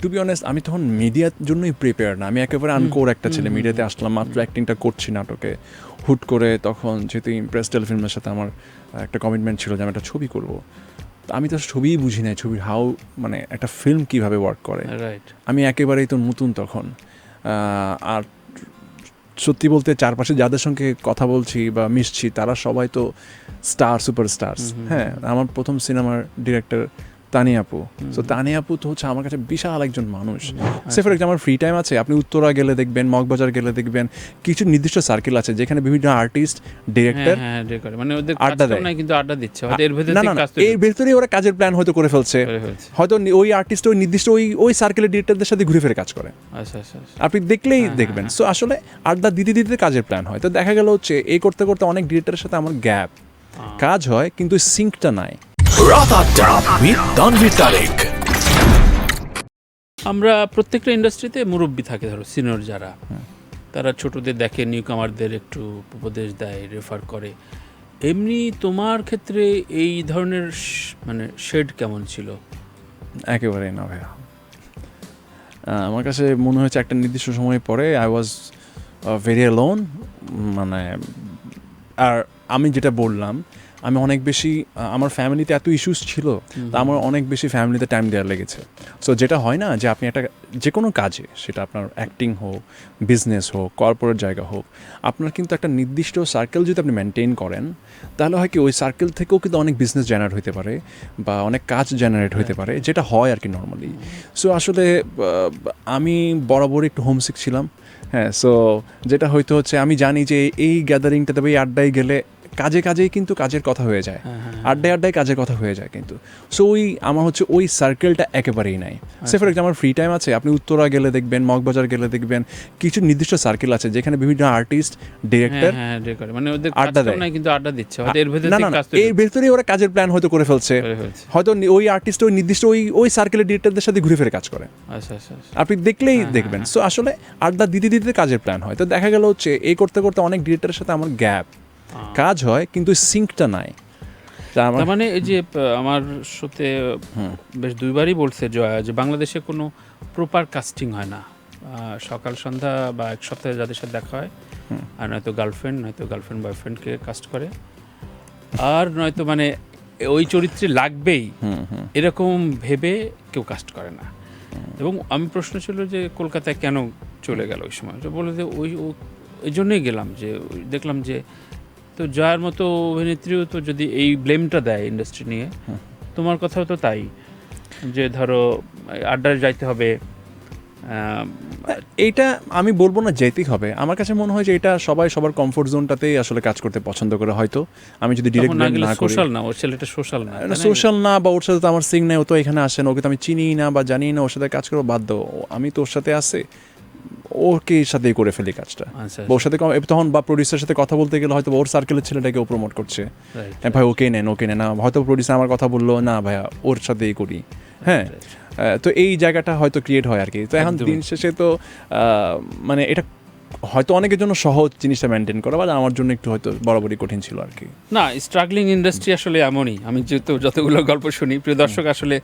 Two be honest আমি তখন মিডিয়ার জন্যই প্রিপেয়ার না, আমি একেবারে আনকোর একটা ছেলে, মিডিয়াতে আসলাম মাত্র অ্যাক্টিংটা করছি নাটকে, হুট করে তখন যেহেতু ইমপ্রেস টেলিফিল্মের সাথে আমার একটা কমিটমেন্ট ছিল যে আমি একটা ছবি করব, আমি তো ছবিই বুঝি নাই, ছবির হাউ মানে একটা ফিল্ম কীভাবে ওয়ার্ক করে, রাইট। আমি একেবারেই তো নতুন তখন। আর সত্যি বলতে চারপাশে যাদের সঙ্গে কথা বলছি বা মিশছি তারা সবাই তো সুপারস্টার্স। হ্যাঁ, আমার প্রথম সিনেমার ডিরেক্টর তানিয়া আপু। সো তানিয়া আপু তো হচ্ছে আমার কাছে বিশাল একজন মানুষ। সে ফর এক্সাম্পল ফ্রি টাইম আছে, আপনি উত্তরা গেলে দেখবেন, মগবাজার গেলে দেখবেন, কিছু নির্দিষ্ট সার্কেল আছে যেখানে বিভিন্ন আর্টিস্ট ডিরেক্টর মানে ওদের আড্ডা দেয়, কিন্তু আড্ডা দিচ্ছে, হয়তো এর ভেতরে না না এর ভেতরেই ওরা কাজের প্ল্যান হয়তো করে ফেলছে, হয়তো ওই আর্টিস্ট ওই নির্দিষ্ট ওই সার্কেলের ডিরেক্টরদের সাথে ঘুরে ফিরে কাজ করে, আচ্ছা আচ্ছা, আপনি দেখলেই দেখবেন। সো আসলে আড্ডা দিতে দিতে কাজের প্ল্যান হয়, তো দেখা গেল হচ্ছে এই করতে করতে অনেক ডিরেক্টরের সাথে আমার গ্যাপ, কাজ হয় কিন্তু সিঙ্কটা নাই। রাত ৮টা with তানভীর তারেক। আমরা প্রত্যেকটা ইন্ডাস্ট্রিতে মুরব্বি থাকে, ধরো সিনিয়র যারা, তারা ছোটদের দেখে, নিউ কামারদের একটু উপদেশ দেয়, রেফার করে। এমনি তোমার ক্ষেত্রে এই ধরনের মানে শেড কেমন ছিল? একেবারেই না ভাইয়া, আমার কাছে মনে হয়েছে একটা নির্দিষ্ট সময় পরে আই ওয়াজ ভেরি অ্যালোন। মানে আর আমি যেটা বললাম, আমি অনেক বেশি আমার ফ্যামিলিতে এত ইস্যুস ছিল, তা আমার অনেক বেশি ফ্যামিলিতে টাইম দেওয়ার লেগেছে। সো যেটা হয় না যে আপনি একটা যে কোনো কাজে, সেটা আপনার অ্যাক্টিং হোক, বিজনেস হোক, কর্পোরেট জায়গা হোক, আপনার কিন্তু একটা নির্দিষ্ট সার্কেল যদি আপনি মেনটেন করেন, তাহলে হয় কি ওই সার্কেল থেকেও কিন্তু অনেক বিজনেস জেনারেট হতে পারে বা অনেক কাজ জেনারেট হতে পারে, যেটা হয় আর কি নর্মালি। সো আসলে আমি বরাবরই একটু হোমসিক ছিলাম। হ্যাঁ, সো যেটা হয়তো হচ্ছে আমি জানি যে এই গ্যাদারিংটাতে বা এই আড্ডায় গেলে কাজেই কিন্তু কাজের কথা হয়ে যায়, আড্ডায় কাজের কথা হয়ে যায় কিন্তু। সো আমার হচ্ছে ওই সার্কেলটা একেবারেই নাই। সে ফর এক্সাম্পল ফ্রি টাইম আছে, আপনি উত্তরা গেলে দেখবেন, মগবাজার গেলে দেখবেন, কিছু নির্দিষ্ট সার্কেল আছে যেখানে বিভিন্ন আর্টিস্ট ডিরেক্টর মানে ওদের আড্ডা দেয়, কিন্তু আড্ডা দিচ্ছে, হয়তো এর ভেতরে না না এর ভেতরেই ওরা কাজের প্ল্যান হয়তো করে ফেলছে, হয়তো ওই আর্টিস্ট ওই নির্দিষ্ট ওই সার্কেলের ডিরেক্টরদের সাথে ঘুরে ফিরে কাজ করে, আচ্ছা আচ্ছা, আপনি দেখলেই দেখবেন। সো আসলে আড্ডা দিতে দিতে কাজের প্ল্যান হয়, তো দেখা গেল হচ্ছে এই করতে করতে অনেক ডিরেক্টরের সাথে আমার গ্যাপ, কাজ হয় কিন্তু সিঙ্কটা নাই। তার মানে এই যে আমার সাথে বেশ দুইবারই বলছে জয়া যে বাংলাদেশে কোনো প্রপার কাস্টিং হয় না, সকাল সন্ধ্যা বা এক সপ্তাহে যাদের সাথে দেখা হয়, আর নয়তো গার্লফ্রেন্ড বয়ফ্রেন্ডকে কাস্ট করে, আর নয়তো মানে ওই চরিত্রে লাগবেই এরকম ভেবে কেউ কাস্ট করে না। এবং আমি প্রশ্ন ছিল যে কলকাতায় কেন চলে গেল ওই সময়, বলে যে ওই জন্যই গেলাম যে দেখলাম যে তো যার মতো অভিনেত্রীও তো যদি এই ব্লেমটা দেয় ইন্ডাস্ট্রি নিয়ে, তোমার কথাও তো তাই, যে ধরো আড্ডায় যাইতে হবে। এইটা আমি বলবো না যেতেই হবে, আমার কাছে মনে হয় যে এটা সবাই সবার কমফোর্ট জোনটাতেই আসলে কাজ করতে পছন্দ করে। হয়তো আমি যদি ডিরেক্ট না করি, সোশ্যাল না, ওর ছেলেটা সোশ্যাল না, সোশ্যাল না, বা ওর সাথে তো আমার সিং নাই, ও তো এখানে আসে না, ওকে তো আমি চিনি না বা জানি না, ওর সাথে কাজ করবো বাধ্য, আমি তো ওর সাথে আসে, ওকে সাথেই করে ফেলি কাজটা। ওর সাথে তখন বা প্রডিউসারের সাথে কথা বলতে গেলে হয়তো ওর সার্কেলের ছেলেটাকে ও প্রমোট করছে, হ্যাঁ ভাই ওকে নেন না, হয়তো প্রডিউসার আমার কথা বললো না ভাইয়া ওর সাথেই করি। হ্যাঁ, তো এই জায়গাটা হয়তো ক্রিয়েট হয় আর কি। তো এখন দিন শেষে তো মানে এটা হয়তো অনেকের জন্য সহজ জিনিসটা মেনটেন করা, বা আমার জন্য একটু হয়তো বরাবরই কঠিন ছিল আর কি। না, স্ট্রাগলিং ইন্ডাস্ট্রি আসলে এমনই, আমি যেহেতু যতগুলো গল্প শুনি, প্রিয় দর্শক, আসলে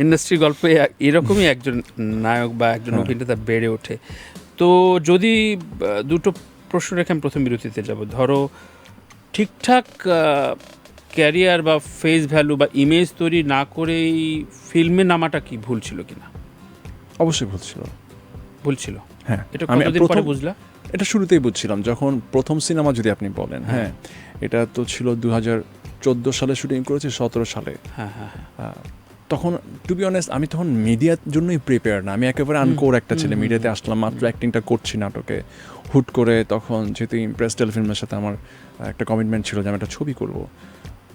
ইন্ডাস্ট্রি গল্পে এরকমই একজন নায়ক বা একজন অভিনেতা বেড়ে ওঠে। তো যদি দুটো প্রশ্ন রেখে আমি প্রথম বিরতিতে যাব, ধরো ঠিকঠাক ক্যারিয়ার বা ফেস ভ্যালু বা ইমেজ তৈরি না করেই ফিল্মে নামাটা কি ভুল ছিল কিনা? অবশ্যই ভুল ছিল। হ্যাঁ, এটা কতদিন পরে বুঝলা? এটা শুরুতেই বুঝছিলাম যখন প্রথম সিনেমা যদি আপনি বলেন, হ্যাঁ এটা তো ছিল 2014 সালে শুটিং করেছি, 17 সালে। তখন টু বি অনেস্ট আমি তখন মিডিয়ার জন্যই প্রিপেয়ার না, আমি একেবারে আনকোর একটা ছেলে, মিডিয়াতে আসলাম মাত্র অ্যাক্টিংটা করছি নাটকে, হুট করে তখন যেহেতু ইমপ্রেস টেলিফিল্মের সাথে আমার একটা কমিটমেন্ট ছিল যে আমি একটা ছবি করব,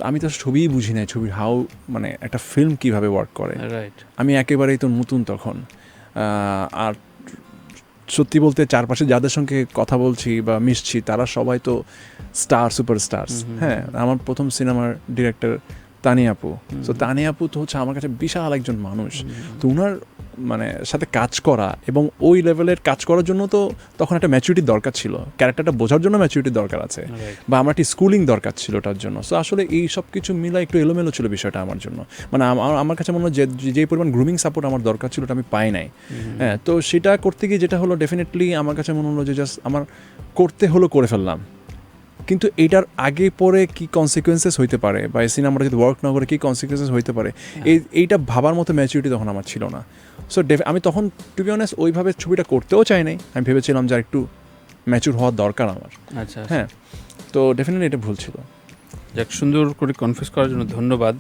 আমি তো ছবিই বুঝি নাই, ছবির হাউ মানে একটা ফিল্ম কীভাবে ওয়ার্ক করে, আমি একেবারেই তো নতুন তখন। আর সত্যি বলতে চারপাশে যাদের সঙ্গে কথা বলছি বা মিশছি তারা সবাই তো সুপারস্টার্স। হ্যাঁ, আমার প্রথম সিনেমার ডিরেক্টর তানিয়া আপু। সো তানিয়া আপু তো হচ্ছে আমার কাছে বিশাল একজন মানুষ, তো মানে সাথে কাজ করা এবং ওই লেভেলের কাজ করার জন্য তো তখন একটা ম্যাচুরিটির দরকার ছিল, ক্যারেক্টারটা বোঝার জন্য ম্যাচুরিটির দরকার আছে, বা আমার একটা স্কুলিং দরকার ছিল ওটার জন্য। সো আসলে এই সব কিছু মিলা একটু এলোমেলো ছিল বিষয়টা আমার জন্য, মানে আমার কাছে মনে হয় যে পরিমাণ গ্রুমিং সাপোর্ট আমার দরকার ছিল ওটা আমি পাই নাই। হ্যাঁ, তো সেটা করতে গিয়ে যেটা হলো ডেফিনেটলি আমার কাছে মনে হলো যে জাস্ট আমার করতে হলো, করে ফেললাম, কিন্তু এটার আগে পরে কি কনসিকুয়েন্সেস হইতে পারে বা এই সিনেমাটা যদি ওয়ার্ক না করে কী কনসিকুয়েন্সেস হইতে পারে, এইটা ভাবার মতো ম্যাচুরিটি তখন আমার ছিল না। সো আমি তখন টু বি অনেস্ট ওইভাবে ছবিটা করতেও চাই নাই, আমি ভেবেছিলাম যে একটু ম্যাচুর হওয়ার দরকার আমার। আচ্ছা, হ্যাঁ, তো ডেফিনেটলি এটা ভুল ছিল। যাক, সুন্দর করে কনফিউজ করার জন্য ধন্যবাদ।